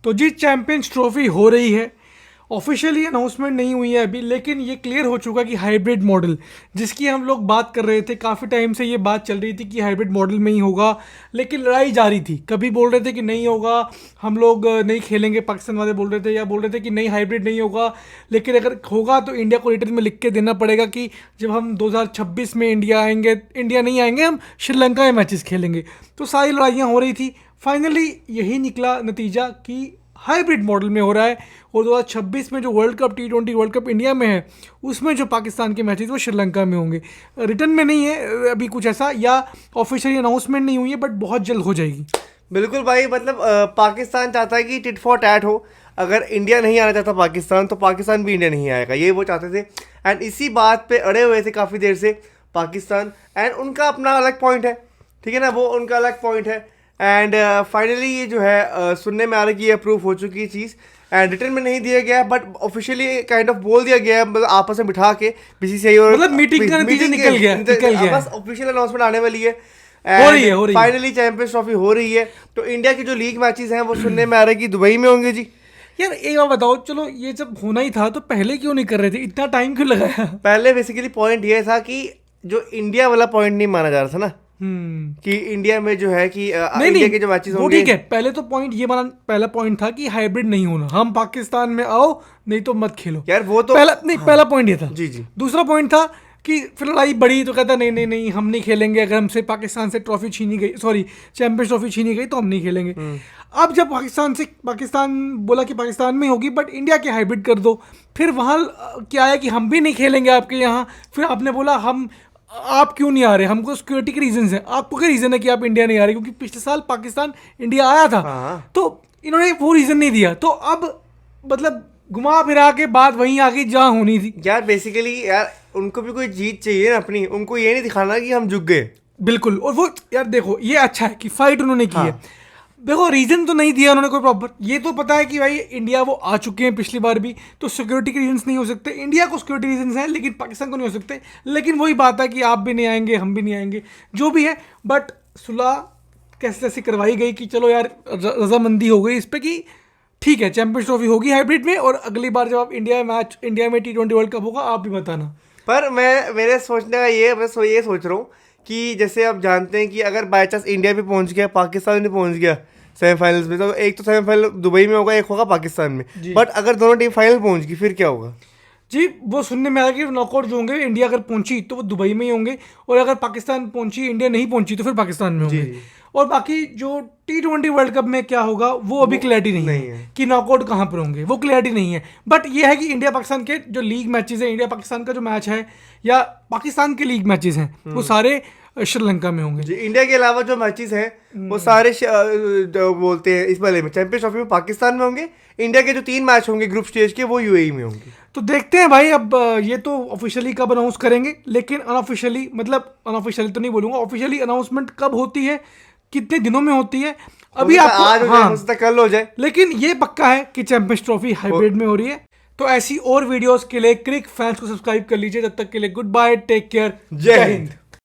तो जी champions trophy हो रही है। ऑफिशियली अनाउंसमेंट नहीं हुई है अभी, लेकिन ये क्लियर हो चुका कि हाइब्रिड मॉडल जिसकी हम लोग बात कर रहे थे, काफ़ी टाइम से ये बात चल रही थी कि हाइब्रिड मॉडल में ही होगा, लेकिन लड़ाई जारी थी। कभी बोल रहे थे कि नहीं होगा, हम लोग नहीं खेलेंगे, पाकिस्तान वाले बोल रहे थे, या बोल रहे थे कि नहीं हाइब्रिड नहीं होगा, लेकिन अगर होगा तो इंडिया को रिटर्न में लिख के देना पड़ेगा कि जब हम 2026 में इंडिया आएंगे, इंडिया नहीं आएंगे, हम श्रीलंका में मैचेस खेलेंगे। तो सारी लड़ाइयाँ हो रही थी। फाइनली यही निकला नतीजा कि हाइब्रिड मॉडल में हो रहा है, और 2026 में जो world cup T20 world cup India में है, उसमें जो पाकिस्तान के मैचेस वो श्रीलंका में होंगे। रिटर्न में नहीं है अभी कुछ ऐसा, या ऑफिशियली अनाउंसमेंट नहीं हुई है, बट बहुत जल्द हो जाएगी। बिल्कुल भाई, मतलब पाकिस्तान चाहता है कि टिट फॉर टैट हो। अगर इंडिया नहीं आना चाहता पाकिस्तान, तो पाकिस्तान भी इंडिया नहीं आएगा, ये वो चाहते थे। एंड इसी बात पे अड़े हुए थे काफ़ी देर से पाकिस्तान, एंड उनका अपना अलग पॉइंट है, ठीक है ना, वो उनका अलग पॉइंट है। एंड फाइनली ये जो है सुनने में आ रहा है कि ये अप्रूव हो चुकी है चीज़, एंड रिटर्न में नहीं दिया गया, बट ऑफिशियली काइंड ऑफ बोल दिया गया है, मतलब आपस में बिठा के बीसीसीआई और मतलब मीटिंग का नतीजा निकल गया बस ऑफिशियल अनाउंसमेंट आने वाली है। हो रही है। फाइनली चैंपियंस ट्रॉफी हो रही है। तो इंडिया के जो लीग मैचेस हैं वो सुनने में आ रहा है कि दुबई में होंगे जी। यार एक बार बताओ, चलो ये जब होना ही था तो पहले क्यों नहीं कर रहे थे, इतना टाइम क्यों लगाया? पहले बेसिकली पॉइंट ये था कि जो इंडिया वाला पॉइंट नहीं माना जा रहा था ना, कि इंडिया में जो है कि इंडिया के जो मैचेस वो होंगे। ठीक है, पहले तो पॉइंट ये माना, पहला पॉइंट था कि हाइब्रिड नहीं होना, हम पाकिस्तान में आओ नहीं तो मत खेलो। यार वो तो पहला नहीं, पहला पॉइंट ये था। जी जी। दूसरा पॉइंट था कि फिर लड़ाई बढ़ी तो कहता नहीं नहीं नहीं, हम नहीं खेलेंगे, अगर हमसे पाकिस्तान से ट्रॉफी छीनी गई, सॉरी चैंपियंस ट्रॉफी छीनी गई तो हम नहीं खेलेंगे। अब जब पाकिस्तान बोला कि पाकिस्तान में होगी बट इंडिया के हाइब्रिड कर दो, फिर वहाँ क्या है कि हम भी नहीं खेलेंगे आपके यहाँ। फिर आपने बोला आप क्यों नहीं आ रहे, हमको सिक्योरिटी के रीजन है। आपको क्या रीज़न है कि आप इंडिया नहीं आ रहे? क्योंकि पिछले साल पाकिस्तान इंडिया आया था, तो इन्होंने वो रीज़न नहीं दिया। तो अब मतलब घुमा फिरा के बात वहीं आ गई जहाँ होनी थी। यार बेसिकली यार उनको भी कोई जीत चाहिए ना अपनी, उनको ये नहीं दिखाना कि हम झुक गए। बिल्कुल। और वो यार देखो, ये अच्छा है कि फाइट उन्होंने की है। देखो रीजन तो नहीं दिया उन्होंने कोई प्रॉपर, ये तो पता है कि भाई इंडिया वो आ चुके हैं पिछली बार भी, तो सिक्योरिटी के रीजंस नहीं हो सकते। इंडिया को सिक्योरिटी रीजंस हैं, लेकिन पाकिस्तान को नहीं हो सकते। लेकिन वही बात है कि आप भी नहीं आएंगे, हम भी नहीं आएंगे, जो भी है। बट सुलह कैसे कैसे करवाई गई कि चलो यार रजामंदी हो गई इस पर कि ठीक है चैंपियंस ट्रॉफी होगी हाइब्रिड में, और अगली बार जब आप इंडिया में T20 वर्ल्ड कप होगा आप भी बताना। पर मेरे सोचने का ये सोच रहा हूँ कि जैसे आप जानते हैं कि अगर बाई चांस इंडिया भी पहुंच गया, पाकिस्तान भी पहुंच गया सेमीफाइनल्स में, तो एक तो सेमीफाइनल दुबई में होगा, एक होगा पाकिस्तान में। बट अगर दोनों टीम फाइनल पहुंच गई फिर क्या होगा? जी वो सुनने में आया कि नॉकआउट जो होंगे, इंडिया अगर पहुंची तो वो दुबई में ही होंगे, और अगर पाकिस्तान पहुंची, इंडिया नहीं पहुंची, तो फिर पाकिस्तान में होंगे। और बाकी जो T20 वर्ल्ड कप में क्या होगा वो अभी क्लैरिटी नहीं है कि नॉकआउट कहाँ पर होंगे, वो क्लैरिटी नहीं है। बट ये है कि इंडिया पाकिस्तान के जो लीग मैचेस हैं, इंडिया पाकिस्तान का जो मैच है, या पाकिस्तान के लीग मैचेस हैं, वो सारे श्रीलंका में होंगे। जी, इंडिया के अलावा जो मैचेस हैं वो सारे जो बोलते हैं इस वाले में चैंपियंस ट्रॉफी में पाकिस्तान में होंगे। इंडिया के जो 3 मैच होंगे ग्रुप स्टेज के, वो यूएई में होंगे। तो देखते हैं भाई, अब ये तो ऑफिशियली कब अनाउंस करेंगे, लेकिन अनऑफिशियली, मतलब अनऑफिशियली तो नहीं बोलूंगा, ऑफिशियली अनाउंसमेंट कब होती है, कितने दिनों में होती है, अभी आपको आज हो जाए, हो सकता है कल हो जाए, लेकिन ये पक्का है कि चैंपियंस ट्रॉफी हाइब्रिड में हो रही है। तो ऐसी और वीडियोस के लिए क्रिक फैंस को सब्सक्राइब कर लीजिए। तब तक के लिए गुड बाय, टेक केयर, जय हिंद।